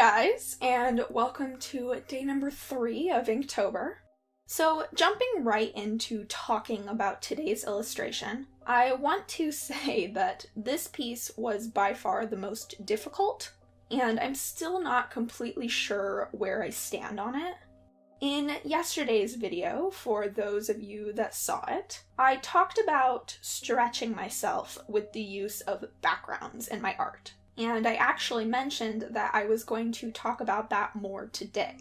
guys, and welcome to day number 3 of Inktober. So, jumping right into talking about today's illustration, I want to say that this piece was by far the most difficult, and I'm still not completely sure where I stand on it. In yesterday's video, for those of you that saw it, I talked about stretching myself with the use of backgrounds in my art. And I actually mentioned that I was going to talk about that more today.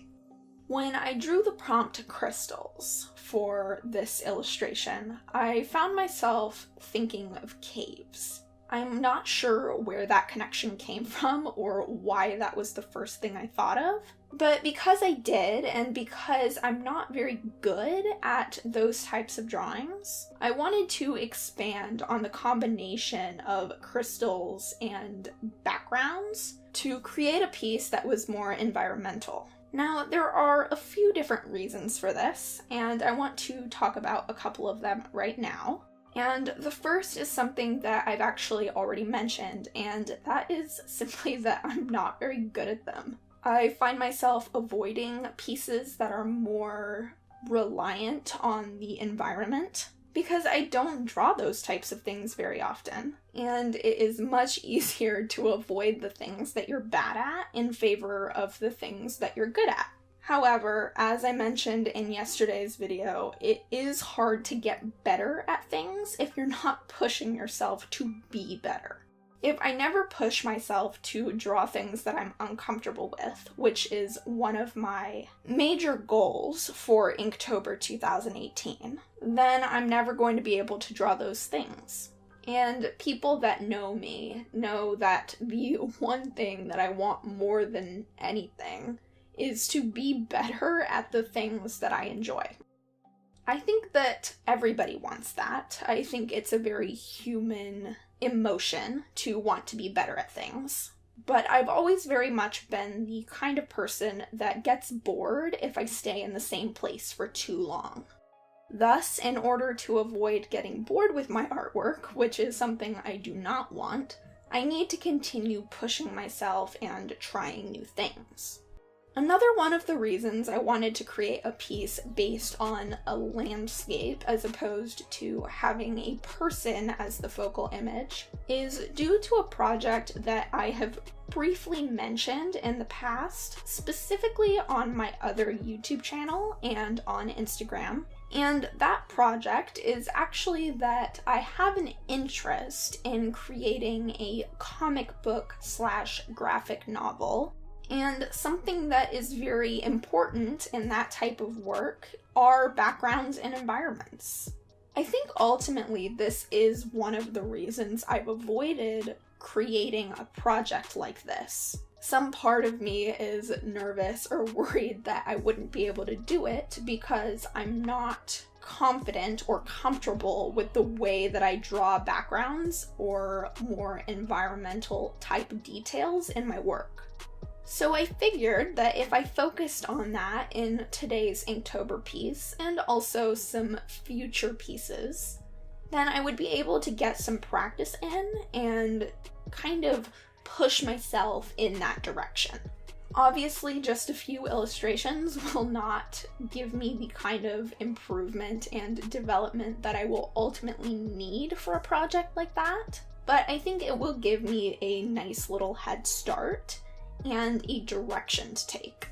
When I drew the prompt crystals for this illustration, I found myself thinking of caves. I'm not sure where that connection came from or why that was the first thing I thought of, but because I did, and because I'm not very good at those types of drawings, I wanted to expand on the combination of crystals and backgrounds to create a piece that was more environmental. Now, there are a few different reasons for this, and I want to talk about a couple of them right now. And the first is something that I've actually already mentioned, and that is simply that I'm not very good at them. I find myself avoiding pieces that are more reliant on the environment because I don't draw those types of things very often, and it is much easier to avoid the things that you're bad at in favor of the things that you're good at. However, as I mentioned in yesterday's video, it is hard to get better at things if you're not pushing yourself to be better. If I never push myself to draw things that I'm uncomfortable with, which is one of my major goals for Inktober 2018, then I'm never going to be able to draw those things. And people that know me know that the one thing that I want more than anything is to be better at the things that I enjoy. I think that everybody wants that. I think it's a very human emotion to want to be better at things. But I've always very much been the kind of person that gets bored if I stay in the same place for too long. Thus, in order to avoid getting bored with my artwork, which is something I do not want, I need to continue pushing myself and trying new things. Another one of the reasons I wanted to create a piece based on a landscape as opposed to having a person as the focal image is due to a project that I have briefly mentioned in the past, specifically on my other YouTube channel and on Instagram. And that project is actually that I have an interest in creating a comic book / graphic novel. And something that is very important in that type of work are backgrounds and environments. I think ultimately this is one of the reasons I've avoided creating a project like this. Some part of me is nervous or worried that I wouldn't be able to do it because I'm not confident or comfortable with the way that I draw backgrounds or more environmental type details in my work. So I figured that if I focused on that in today's Inktober piece, and also some future pieces, then I would be able to get some practice in and kind of push myself in that direction. Obviously, just a few illustrations will not give me the kind of improvement and development that I will ultimately need for a project like that, but I think it will give me a nice little head start and a direction to take.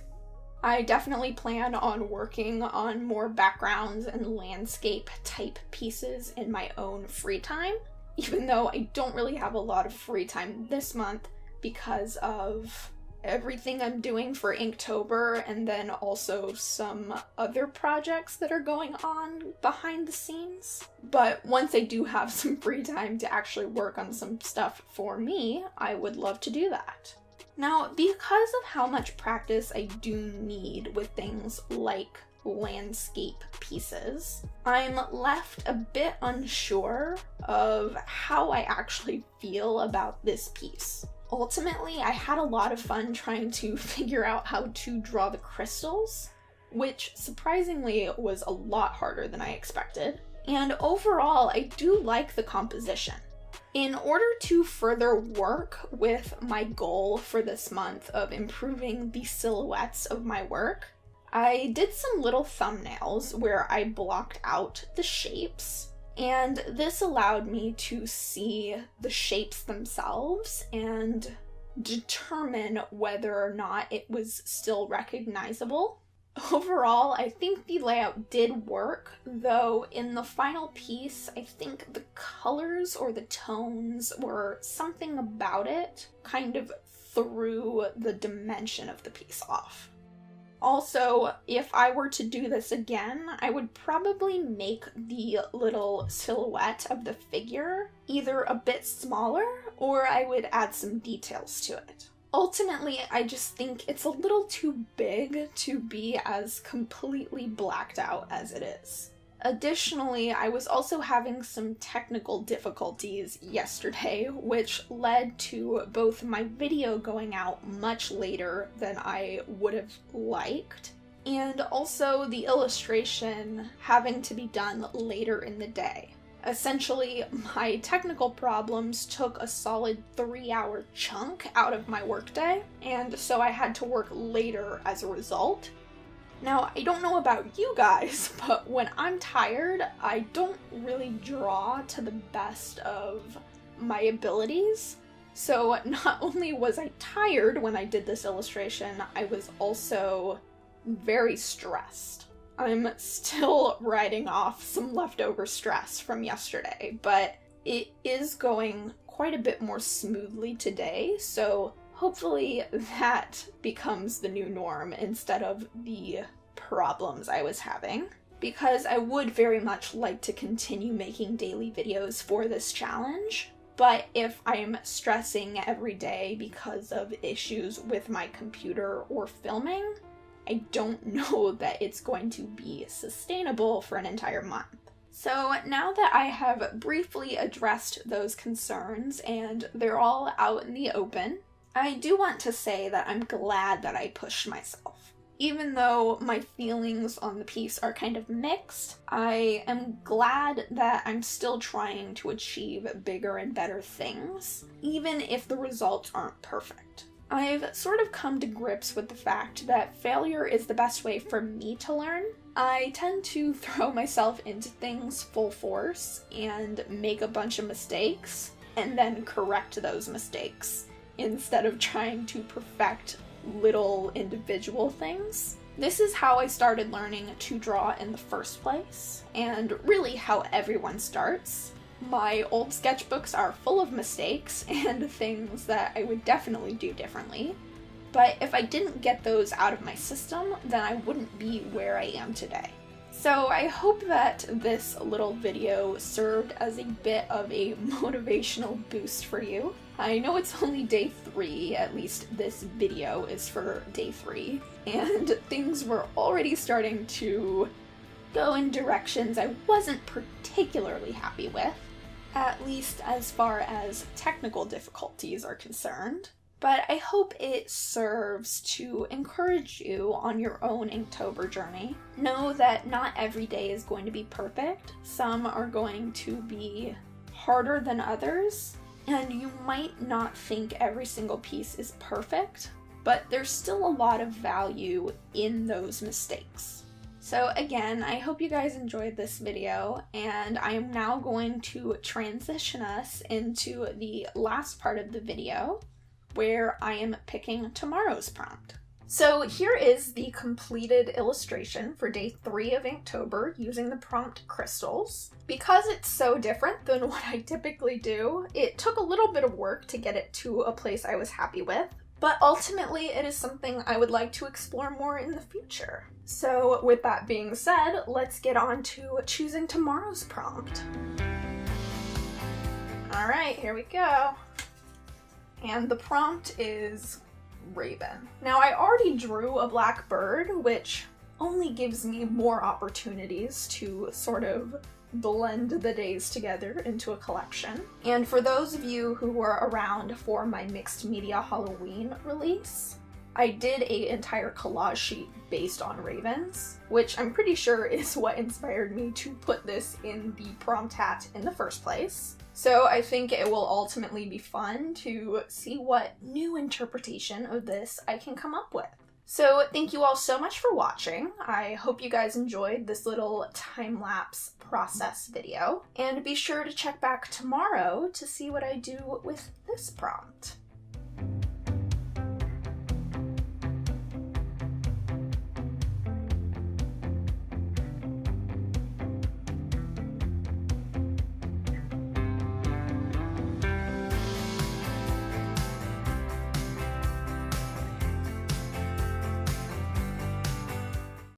I definitely plan on working on more backgrounds and landscape type pieces in my own free time, even though I don't really have a lot of free time this month because of everything I'm doing for Inktober and then also some other projects that are going on behind the scenes. But once I do have some free time to actually work on some stuff for me, I would love to do that. Now, because of how much practice I do need with things like landscape pieces, I'm left a bit unsure of how I actually feel about this piece. Ultimately, I had a lot of fun trying to figure out how to draw the crystals, which surprisingly was a lot harder than I expected. And overall, I do like the composition. In order to further work with my goal for this month of improving the silhouettes of my work, I did some little thumbnails where I blocked out the shapes, and this allowed me to see the shapes themselves and determine whether or not it was still recognizable. Overall, I think the layout did work, though in the final piece, I think the colors or the tones or something about it kind of threw the dimension of the piece off. Also, if I were to do this again, I would probably make the little silhouette of the figure either a bit smaller or I would add some details to it. Ultimately, I just think it's a little too big to be as completely blacked out as it is. Additionally, I was also having some technical difficulties yesterday, which led to both my video going out much later than I would have liked, and also the illustration having to be done later in the day. Essentially, my technical problems took a solid 3-hour chunk out of my workday, and so I had to work later as a result. Now, I don't know about you guys, but when I'm tired, I don't really draw to the best of my abilities. So not only was I tired when I did this illustration, I was also very stressed. I'm still riding off some leftover stress from yesterday, but it is going quite a bit more smoothly today, so hopefully that becomes the new norm instead of the problems I was having, because I would very much like to continue making daily videos for this challenge. But if I'm stressing every day because of issues with my computer or filming, I don't know that it's going to be sustainable for an entire month. So now that I have briefly addressed those concerns and they're all out in the open, I do want to say that I'm glad that I pushed myself. Even though my feelings on the piece are kind of mixed, I am glad that I'm still trying to achieve bigger and better things, even if the results aren't perfect. I've sort of come to grips with the fact that failure is the best way for me to learn. I tend to throw myself into things full force and make a bunch of mistakes, and then correct those mistakes, instead of trying to perfect little individual things. This is how I started learning to draw in the first place, and really how everyone starts. My old sketchbooks are full of mistakes and things that I would definitely do differently, but if I didn't get those out of my system, then I wouldn't be where I am today. So I hope that this little video served as a bit of a motivational boost for you. I know it's only day 3, at least this video is for day 3, and things were already starting to go in directions I wasn't particularly happy with, at least as far as technical difficulties are concerned. But I hope it serves to encourage you on your own Inktober journey. Know that not every day is going to be perfect. Some are going to be harder than others, and you might not think every single piece is perfect, but there's still a lot of value in those mistakes. So again, I hope you guys enjoyed this video, and I am now going to transition us into the last part of the video, where I am picking tomorrow's prompt. So here is the completed illustration for day 3 of Inktober using the prompt crystals. Because it's so different than what I typically do, it took a little bit of work to get it to a place I was happy with, but ultimately it is something I would like to explore more in the future. So with that being said, let's get on to choosing tomorrow's prompt. Alright, here we go. And the prompt is Raven. Now I already drew a black bird, which only gives me more opportunities to sort of blend the days together into a collection. And for those of you who were around for my mixed media Halloween release, I did an entire collage sheet based on ravens, which I'm pretty sure is what inspired me to put this in the prompt hat in the first place. So I think it will ultimately be fun to see what new interpretation of this I can come up with. So thank you all so much for watching. I hope you guys enjoyed this little time-lapse process video. And be sure to check back tomorrow to see what I do with this prompt.